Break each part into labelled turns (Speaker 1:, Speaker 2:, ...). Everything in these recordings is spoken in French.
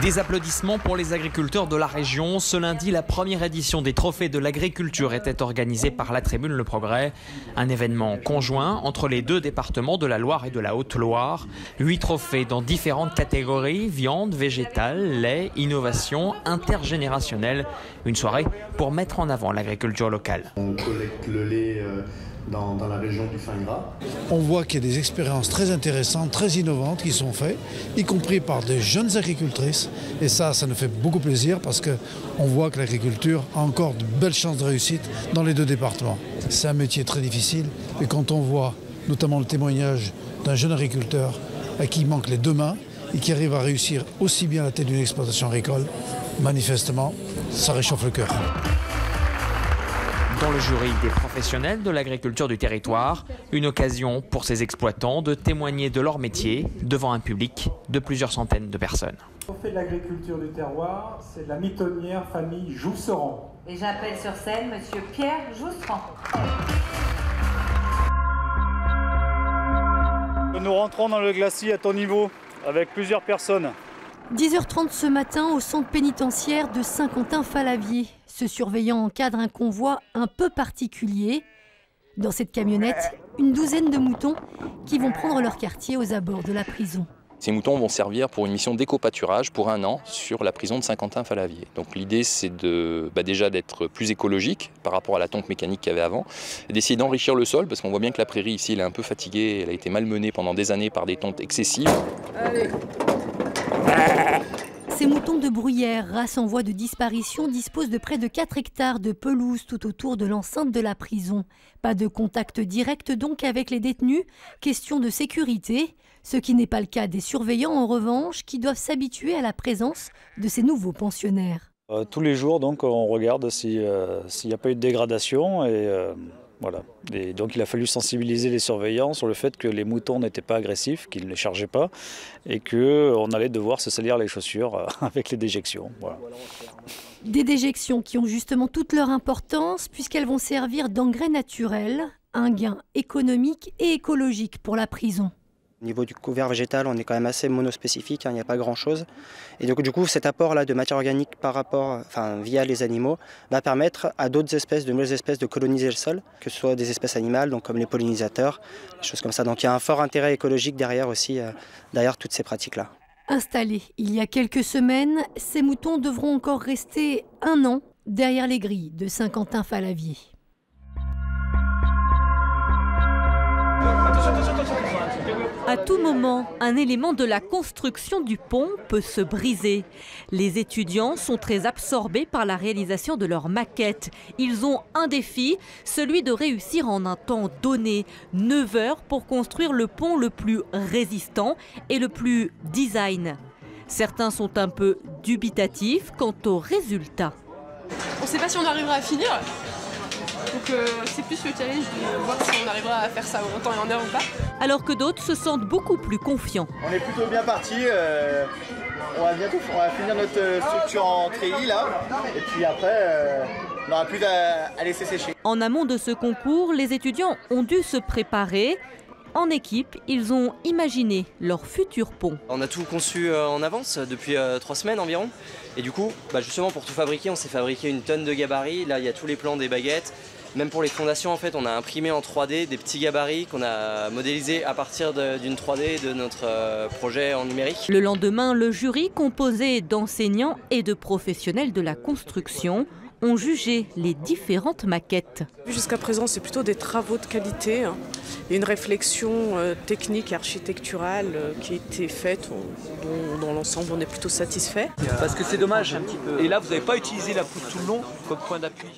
Speaker 1: Des applaudissements pour les agriculteurs de la région. Ce lundi, la première édition des Trophées de l'agriculture était organisée par la Tribune Le Progrès. Un événement conjoint entre les deux départements de la Loire et de la Haute-Loire. 8 trophées dans différentes catégories, viande, végétale, lait, innovation, intergénérationnelle. Une soirée pour mettre en avant l'agriculture locale.
Speaker 2: On collecte le lait dans la région du fin gras.
Speaker 3: On voit qu'il y a des expériences très intéressantes, très innovantes qui sont faites, y compris par des jeunes agricultrices. Et ça nous fait beaucoup plaisir parce qu'on voit que l'agriculture a encore de belles chances de réussite dans les deux départements. C'est un métier très difficile et quand on voit notamment le témoignage d'un jeune agriculteur à qui il manque les deux mains et qui arrive à réussir aussi bien à la tête d'une exploitation agricole, manifestement, ça réchauffe le cœur.
Speaker 1: Dans le jury des professionnels de l'agriculture du territoire, une occasion pour ces exploitants de témoigner de leur métier devant un public de plusieurs centaines de personnes.
Speaker 4: Le trophée de l'agriculture du terroir, c'est de la mitonnière famille Jousserand.
Speaker 5: Et j'appelle sur scène Monsieur Pierre Jousserand.
Speaker 6: Nous rentrons dans le glacis à ton niveau avec plusieurs personnes.
Speaker 7: 10h30 ce matin au centre pénitentiaire de Saint-Quentin-Fallavier. Ce surveillant encadre un convoi un peu particulier. Dans cette camionnette, une douzaine de moutons qui vont prendre leur quartier aux abords de la prison.
Speaker 8: Ces moutons vont servir pour une mission d'éco-pâturage pour 1 an sur la prison de Saint-Quentin-Fallavier. Donc l'idée c'est déjà d'être plus écologique par rapport à la tonte mécanique qu'il y avait avant, d'essayer d'enrichir le sol parce qu'on voit bien que la prairie ici elle est un peu fatiguée, elle a été malmenée pendant des années par des tontes excessives.
Speaker 7: Allez. Ces moutons de bruyère, race en voie de disparition, disposent de près de 4 hectares de pelouse tout autour de l'enceinte de la prison. Pas de contact direct donc avec les détenus, question de sécurité, ce qui n'est pas le cas des surveillants en revanche, qui doivent s'habituer à la présence de ces nouveaux pensionnaires.
Speaker 6: Tous les jours donc on regarde s'il n'y a pas eu de dégradation et voilà. Et donc il a fallu sensibiliser les surveillants sur le fait que les moutons n'étaient pas agressifs, qu'ils ne chargeaient pas et qu'on allait devoir se salir les chaussures avec les déjections. Voilà.
Speaker 7: Des déjections qui ont justement toute leur importance puisqu'elles vont servir d'engrais naturel, un gain économique et écologique pour la prison.
Speaker 9: Au niveau du couvert végétal, on est quand même assez monospécifique, il n'y a pas grand-chose. Et donc du coup, cet apport-là de matière organique via les animaux va permettre à d'autres espèces, de nouvelles espèces, de coloniser le sol, que ce soit des espèces animales, donc comme les pollinisateurs, des choses comme ça. Donc il y a un fort intérêt écologique derrière aussi, derrière toutes ces pratiques-là.
Speaker 7: Installés il y a quelques semaines, ces moutons devront encore rester 1 an derrière les grilles de Saint-Quentin-Fallavier.
Speaker 10: À tout moment, un élément de la construction du pont peut se briser. Les étudiants sont très absorbés par la réalisation de leur maquette. Ils ont un défi, celui de réussir en un temps donné, 9 heures pour construire le pont le plus résistant et le plus design. Certains sont un peu dubitatifs quant au résultat.
Speaker 11: On ne sait pas si on arrivera à finir. Donc c'est plus le challenge de voir si on arrivera à faire ça en temps et en heure ou pas.
Speaker 10: Alors que d'autres se sentent beaucoup plus confiants.
Speaker 12: On est plutôt bien parti. On va finir notre structure en treillis là. Et puis après, on n'aura plus à laisser sécher.
Speaker 10: En amont de ce concours, les étudiants ont dû se préparer. En équipe, ils ont imaginé leur futur pont.
Speaker 13: On a tout conçu en avance depuis 3 semaines environ. Et du coup, justement pour tout fabriquer, on s'est fabriqué une tonne de gabarits. Là, il y a tous les plans des baguettes. Même pour les fondations, en fait, on a imprimé en 3D des petits gabarits qu'on a modélisés à partir d'une 3D de notre projet en numérique.
Speaker 10: Le lendemain, le jury, composé d'enseignants et de professionnels de la construction, ont jugé les différentes maquettes.
Speaker 11: Jusqu'à présent, c'est plutôt des travaux de qualité et une réflexion technique et architecturale qui a été faite, dont dans l'ensemble on est plutôt satisfait.
Speaker 14: Parce que c'est dommage, et là vous n'avez pas utilisé la poutre tout le long comme point d'appui.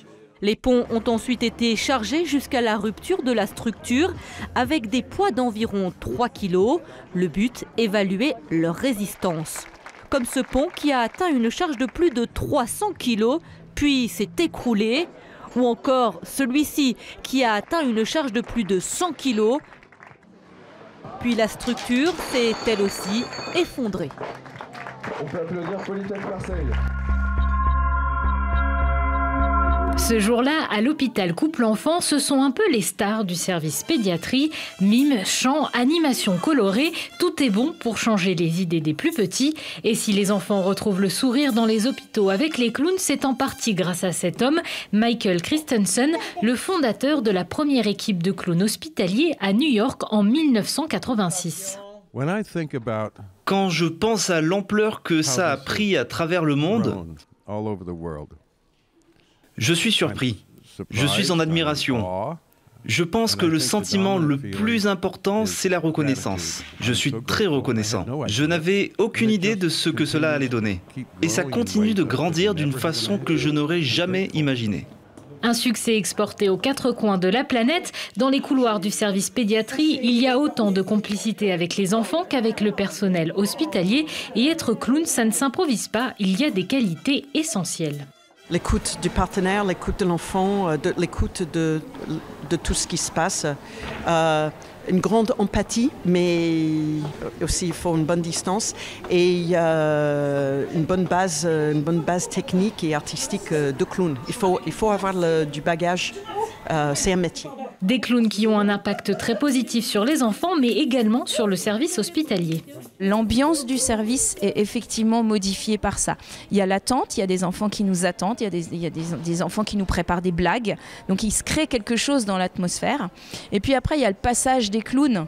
Speaker 10: Les ponts ont ensuite été chargés jusqu'à la rupture de la structure avec des poids d'environ 3 kg. Le but, évaluer leur résistance. Comme ce pont qui a atteint une charge de plus de 300 kg, puis s'est écroulé. Ou encore celui-ci qui a atteint une charge de plus de 100 kg. Puis la structure s'est elle aussi effondrée.
Speaker 15: On peut applaudir Polytech Marseille. Ce jour-là, à l'hôpital Couple-Enfants, ce sont un peu les stars du service pédiatrie. Mime, chant, animation colorée, tout est bon pour changer les idées des plus petits. Et si les enfants retrouvent le sourire dans les hôpitaux avec les clowns, c'est en partie grâce à cet homme, Michael Christensen, le fondateur de la première équipe de clowns hospitaliers à New York en 1986.
Speaker 16: Quand je pense à l'ampleur que ça a pris à travers le monde, je suis surpris, je suis en admiration. Je pense que le sentiment le plus important, c'est la reconnaissance. Je suis très reconnaissant. Je n'avais aucune idée de ce que cela allait donner. Et ça continue de grandir d'une façon que je n'aurais jamais imaginée.
Speaker 15: Un succès exporté aux quatre coins de la planète. Dans les couloirs du service pédiatrie, il y a autant de complicité avec les enfants qu'avec le personnel hospitalier. Et être clown, ça ne s'improvise pas, il y a des qualités essentielles.
Speaker 17: L'écoute du partenaire, l'écoute de l'enfant, l'écoute de tout ce qui se passe. Une grande empathie, mais aussi il faut une bonne distance et une bonne base technique et artistique de clown. Il faut avoir du bagage, c'est un métier.
Speaker 15: Des clowns qui ont un impact très positif sur les enfants, mais également sur le service hospitalier.
Speaker 18: L'ambiance du service est effectivement modifiée par ça. Il y a l'attente, il y a des enfants qui nous attendent, il y a des enfants qui nous préparent des blagues. Donc il se crée quelque chose dans l'atmosphère. Et puis après, il y a le passage des clowns,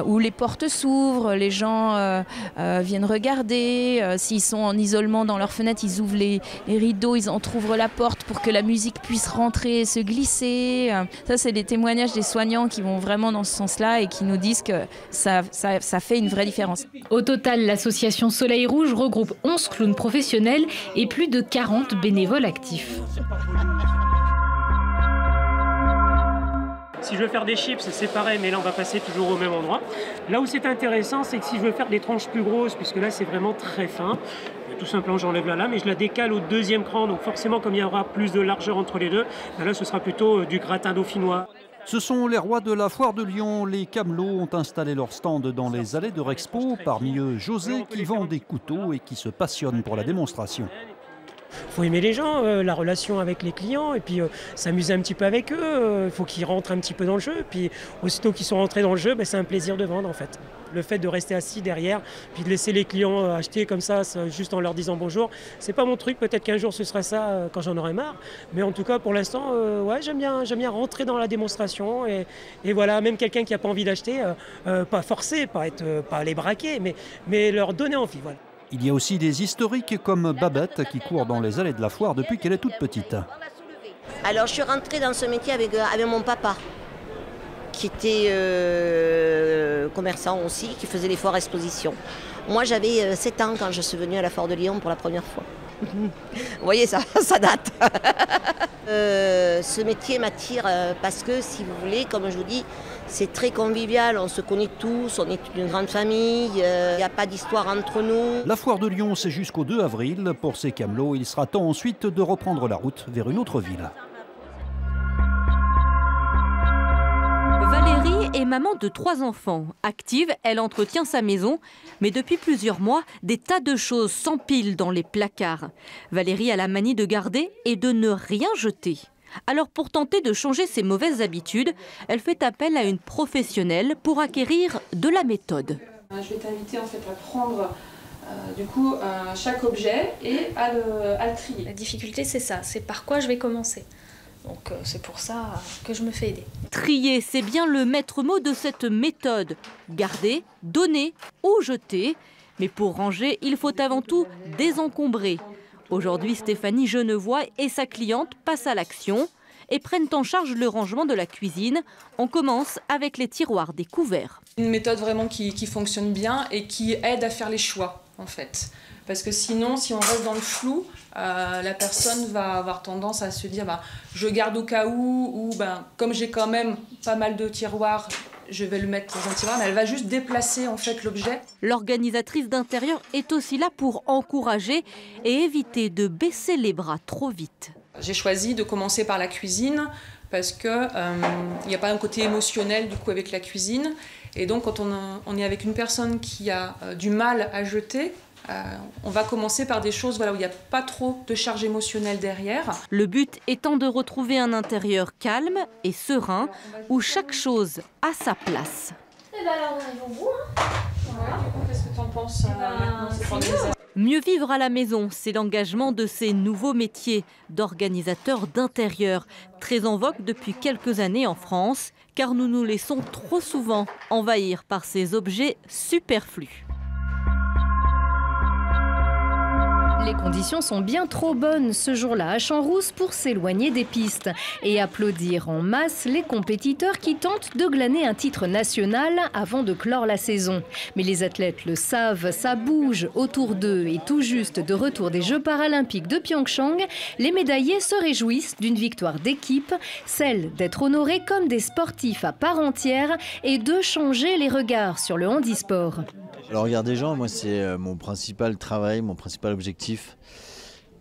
Speaker 18: où les portes s'ouvrent, les gens viennent regarder. S'ils sont en isolement dans leur fenêtre, ils ouvrent les rideaux, ils entrouvrent la porte pour que la musique puisse rentrer et se glisser. Ça, c'est des témoignages des soignants qui vont vraiment dans ce sens-là et qui nous disent que ça fait une vraie différence.
Speaker 15: Au total, l'association Soleil Rouge regroupe 11 clowns professionnels et plus de 40 bénévoles actifs.
Speaker 19: Si je veux faire des chips, c'est pareil, mais là on va passer toujours au même endroit. Là où c'est intéressant, c'est que si je veux faire des tranches plus grosses, puisque là c'est vraiment très fin, tout simplement j'enlève la lame et je la décale au deuxième cran. Donc forcément, comme il y aura plus de largeur entre les deux, là ce sera plutôt du gratin dauphinois.
Speaker 20: Ce sont les rois de la foire de Lyon. Les camelots ont installé leur stand dans les allées de Rexpo. Parmi eux, José qui vend des couteaux et qui se passionne pour la démonstration.
Speaker 19: Il faut aimer les gens, la relation avec les clients et puis s'amuser un petit peu avec eux. Il faut qu'ils rentrent un petit peu dans le jeu. Puis aussitôt qu'ils sont rentrés dans le jeu, c'est un plaisir de vendre en fait. Le fait de rester assis derrière, puis de laisser les clients acheter comme ça, juste en leur disant bonjour, c'est pas mon truc. Peut-être qu'un jour ce sera ça quand j'en aurai marre. Mais en tout cas, pour l'instant, ouais, j'aime bien rentrer dans la démonstration. Et voilà, même quelqu'un qui n'a pas envie d'acheter, pas forcer, pas les braquer, mais leur donner envie. Voilà.
Speaker 20: Il y a aussi des historiques comme Babette qui court dans les allées de la foire depuis qu'elle est toute petite.
Speaker 21: Alors je suis rentrée dans ce métier avec mon papa, qui était commerçant aussi, qui faisait les foires expositions. Moi j'avais 7 ans quand je suis venue à la foire de Lyon pour la première fois. Vous voyez, ça date. Ce métier m'attire parce que, si vous voulez, comme je vous dis, c'est très convivial, on se connaît tous, on est une grande famille, il n'y a pas d'histoire entre nous.
Speaker 20: La foire de Lyon, c'est jusqu'au 2 avril. Pour ces camelots, il sera temps ensuite de reprendre la route vers une autre ville.
Speaker 10: Valérie est maman de 3 enfants. Active, elle entretient sa maison. Mais depuis plusieurs mois, des tas de choses s'empilent dans les placards. Valérie a la manie de garder et de ne rien jeter. Alors pour tenter de changer ses mauvaises habitudes, elle fait appel à une professionnelle pour acquérir de la méthode.
Speaker 22: Je vais t'inviter en fait à prendre chaque objet et à le trier.
Speaker 23: La difficulté c'est ça, c'est par quoi je vais commencer. Donc c'est pour ça que je me fais aider.
Speaker 10: Trier, c'est bien le maître mot de cette méthode. Garder, donner ou jeter. Mais pour ranger, il faut avant tout désencombrer. Aujourd'hui, Stéphanie Genevois et sa cliente passent à l'action et prennent en charge le rangement de la cuisine. On commence avec les tiroirs des couverts.
Speaker 22: Une méthode vraiment qui fonctionne bien et qui aide à faire les choix, en fait. Parce que sinon, si on reste dans le flou, la personne va avoir tendance à se dire je garde au cas où, ou comme j'ai quand même pas mal de tiroirs, je vais le mettre dans un tiroir, mais elle va juste déplacer en fait l'objet.
Speaker 10: L'organisatrice d'intérieur est aussi là pour encourager et éviter de baisser les bras trop vite.
Speaker 22: J'ai choisi de commencer par la cuisine parce que il n'y a pas un côté émotionnel du coup avec la cuisine. Et donc quand on est avec une personne qui a du mal à jeter, On va commencer par des choses où il n'y a pas trop de charge émotionnelle derrière.
Speaker 10: Le but étant de retrouver un intérieur calme et serein où chaque chose a sa place.
Speaker 23: Et ben alors on arrive au bout.
Speaker 22: Voilà. Du coup, qu'est-ce que tu en penses maintenant?
Speaker 10: Mieux vivre à la maison, c'est l'engagement de ces nouveaux métiers d'organisateurs d'intérieur, très en vogue depuis quelques années en France, car nous nous laissons trop souvent envahir par ces objets superflus.
Speaker 15: Les conditions sont bien trop bonnes ce jour-là à Champs-Rousse pour s'éloigner des pistes et applaudir en masse les compétiteurs qui tentent de glaner un titre national avant de clore la saison. Mais les athlètes le savent, ça bouge autour d'eux et tout juste de retour des Jeux paralympiques de Pyeongchang, les médaillés se réjouissent d'une victoire d'équipe, celle d'être honorés comme des sportifs à part entière et de changer les regards sur le handisport.
Speaker 1: Alors regardez Jean, moi c'est mon principal travail, mon principal objectif.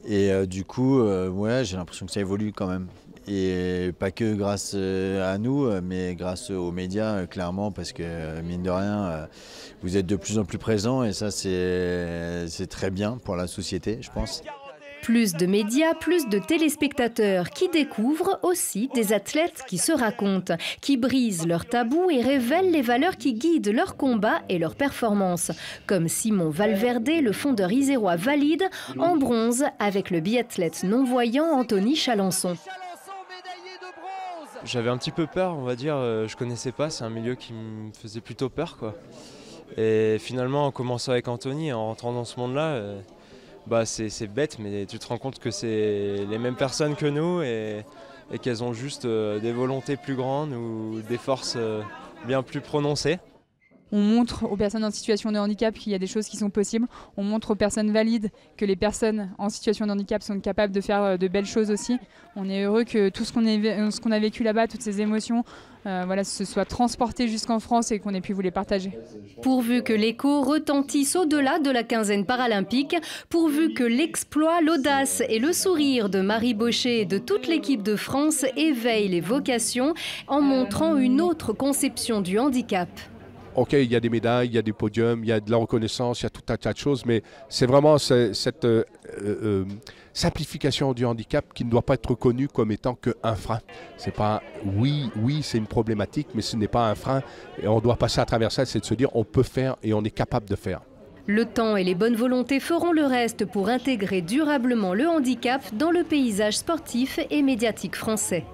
Speaker 1: Et du coup, ouais, j'ai l'impression que ça évolue quand même. Et pas que grâce à nous, mais grâce aux médias, clairement, parce que mine de rien, vous êtes de plus en plus présents et ça c'est très bien pour la société, je pense.
Speaker 15: Plus de médias, plus de téléspectateurs qui découvrent aussi des athlètes qui se racontent, qui brisent leurs tabous et révèlent les valeurs qui guident leurs combats et leurs performances. Comme Simon Valverde, le fondeur isérois valide, en bronze avec le biathlète non-voyant Anthony Chalençon.
Speaker 2: J'avais un petit peu peur, on va dire, je connaissais pas, c'est un milieu qui me faisait plutôt peur, quoi. Et finalement, en commençant avec Anthony, en rentrant dans ce monde-là, c'est bête, mais tu te rends compte que c'est les mêmes personnes que nous et qu'elles ont juste des volontés plus grandes ou des forces bien plus prononcées.
Speaker 3: On montre aux personnes en situation de handicap qu'il y a des choses qui sont possibles. On montre aux personnes valides que les personnes en situation de handicap sont capables de faire de belles choses aussi. On est heureux que tout ce qu'on a vécu là-bas, toutes ces émotions, se soit transporté jusqu'en France et qu'on ait pu vous les partager.
Speaker 15: Pourvu que l'écho retentisse au-delà de la quinzaine paralympique, pourvu que l'exploit, l'audace et le sourire de Marie Bochet et de toute l'équipe de France éveillent les vocations en montrant une autre conception du handicap.
Speaker 24: Ok, il y a des médailles, il y a des podiums, il y a de la reconnaissance, il y a tout un tas de choses, mais c'est vraiment cette simplification du handicap qui ne doit pas être reconnue comme étant qu'un frein. C'est pas, oui, c'est une problématique, mais ce n'est pas un frein. Et on doit passer à travers ça, c'est de se dire on peut faire et on est capable de faire.
Speaker 15: Le temps et les bonnes volontés feront le reste pour intégrer durablement le handicap dans le paysage sportif et médiatique français.